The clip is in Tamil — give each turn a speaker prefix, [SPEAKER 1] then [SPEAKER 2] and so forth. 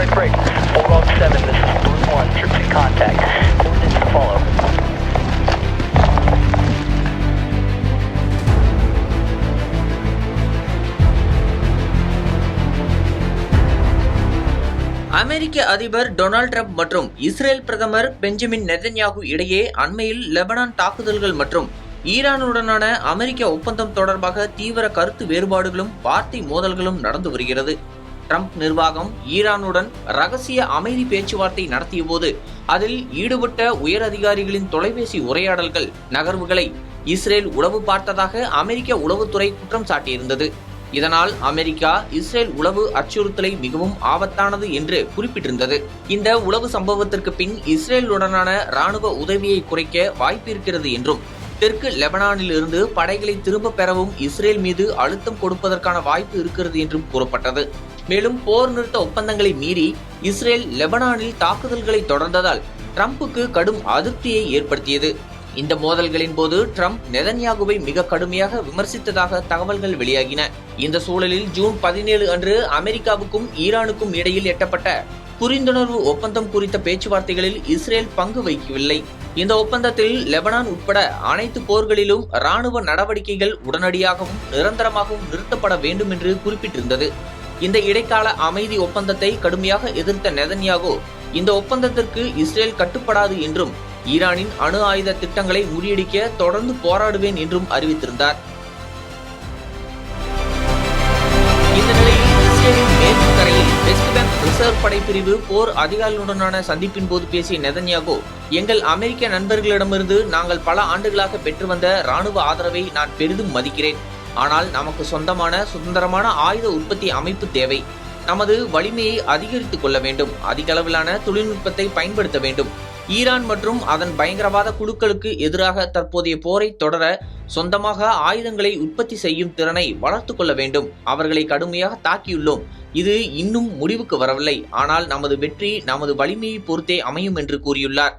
[SPEAKER 1] break. Bulldog 7, this is Blue 1, troops in contact. Coordinates to follow.
[SPEAKER 2] அமெரிக்க அதிபர் டொனால்ட் ட்ரம்ப் மற்றும் இஸ்ரேல் பிரதமர் பெஞ்சமின் நெதன்யாகு இடையே அண்மையில் லெபனான் தாக்குதல்கள் மற்றும் ஈரானுடனான அமெரிக்க ஒப்பந்தம் தொடர்பாக தீவிர கருத்து வேறுபாடுகளும் வார்த்தை மோதல்களும் நடந்து வருகிறது. ட்ரம்ப் நிர்வாகம் ஈரானுடன் ரகசிய அமைதி பேச்சுவார்த்தை நடத்திய போது அதில் ஈடுபட்ட உயர் அதிகாரிகளின் தொலைபேசி உரையாடல்கள் நகர்வுகளை இஸ்ரேல் உளவு பார்த்ததாக அமெரிக்க உளவுத்துறை குற்றம் சாட்டியிருந்தது. இதனால் அமெரிக்கா இஸ்ரேல் உளவு அச்சுறுத்தலை மிகவும் ஆபத்தானது என்று குறிப்பிட்டிருந்தது. இந்த உளவு சம்பவத்திற்கு பின் இஸ்ரேலுடனான ராணுவ உதவியை குறைக்க வாய்ப்பிருக்கிறது என்றும் தெற்கு லெபனானில் இருந்து படைகளை திரும்ப பெறவும் இஸ்ரேல் மீது அழுத்தம் கொடுப்பதற்கான வாய்ப்பு இருக்கிறது என்றும் கூறப்பட்டது. மேலும் போர் நிறுத்த ஒப்பந்தங்களை மீறி இஸ்ரேல் லெபனானில் தாக்குதல்களை தொடர்ந்ததால் ட்ரம்புக்கு கடும் அதிருப்தியை ஏற்படுத்தியது. இந்த மோதல்களின் போது ட்ரம்ப் நெதன்யாகுவை மிக கடுமையாக விமர்சித்ததாக தகவல்கள் வெளியாகின. இந்த சூழலில் ஜூன் 17 அன்று அமெரிக்காவுக்கும் ஈரானுக்கும் இடையில் எட்டப்பட்ட புரிந்துணர்வு ஒப்பந்தம் குறித்த பேச்சுவார்த்தைகளில் இஸ்ரேல் பங்கு வகிக்கவில்லை. இந்த ஒப்பந்தத்தில் லெபனான் உட்பட அனைத்து போர்களிலும் ராணுவ நடவடிக்கைகள் உடனடியாகவும் நிரந்தரமாகவும் நிறுத்தப்பட வேண்டும் என்று குறிப்பிட்டிருந்தது. இந்த இடைக்கால அமைதி ஒப்பந்தத்தை கடுமையாக எதிர்த்த நெதன்யாகு இந்த ஒப்பந்தத்திற்கு இஸ்ரேல் கட்டுப்படாது என்றும் ஈரானின் அணு ஆயுத திட்டங்களை முறியடிக்க தொடர்ந்து போராடுவேன் என்றும் அறிவித்திருந்தார். இந்த நிலையில் இஸ்ரேலின் மேற்கு கரையில் வெஸ்ட் பேங்க் ரிசர்வ் படைப்பிரிவு போர் அதிகாரிகளுடனான சந்திப்பின் போது பேசிய நெதன்யாகு, எங்கள் அமெரிக்க நண்பர்களிடமிருந்து நாங்கள் பல ஆண்டுகளாக பெற்று வந்த ராணுவ ஆதரவை நான் பெரிதும் மதிக்கிறேன். ஆனால் நமக்கு சொந்தமான சுதந்திரமான ஆயுத உற்பத்தி அமைப்பு தேவை. நமது வலிமையை அதிகரித்துக் கொள்ள வேண்டும். அதிக அளவிலான தொழில்நுட்பத்தை பயன்படுத்த வேண்டும். ஈரான் மற்றும் அதன் பயங்கரவாத குழுக்களுக்கு எதிராக தற்போதைய போரை தொடர சொந்தமாக ஆயுதங்களை உற்பத்தி செய்யும் திறனை வளர்த்து கொள்ள வேண்டும். அவர்களை கடுமையாக தாக்கியுள்ளோம். இது இன்னும் முடிவுக்கு வரவில்லை. ஆனால் நமது வெற்றி நமது வலிமையை பொறுத்தே அமையும் என்று கூறியுள்ளார்.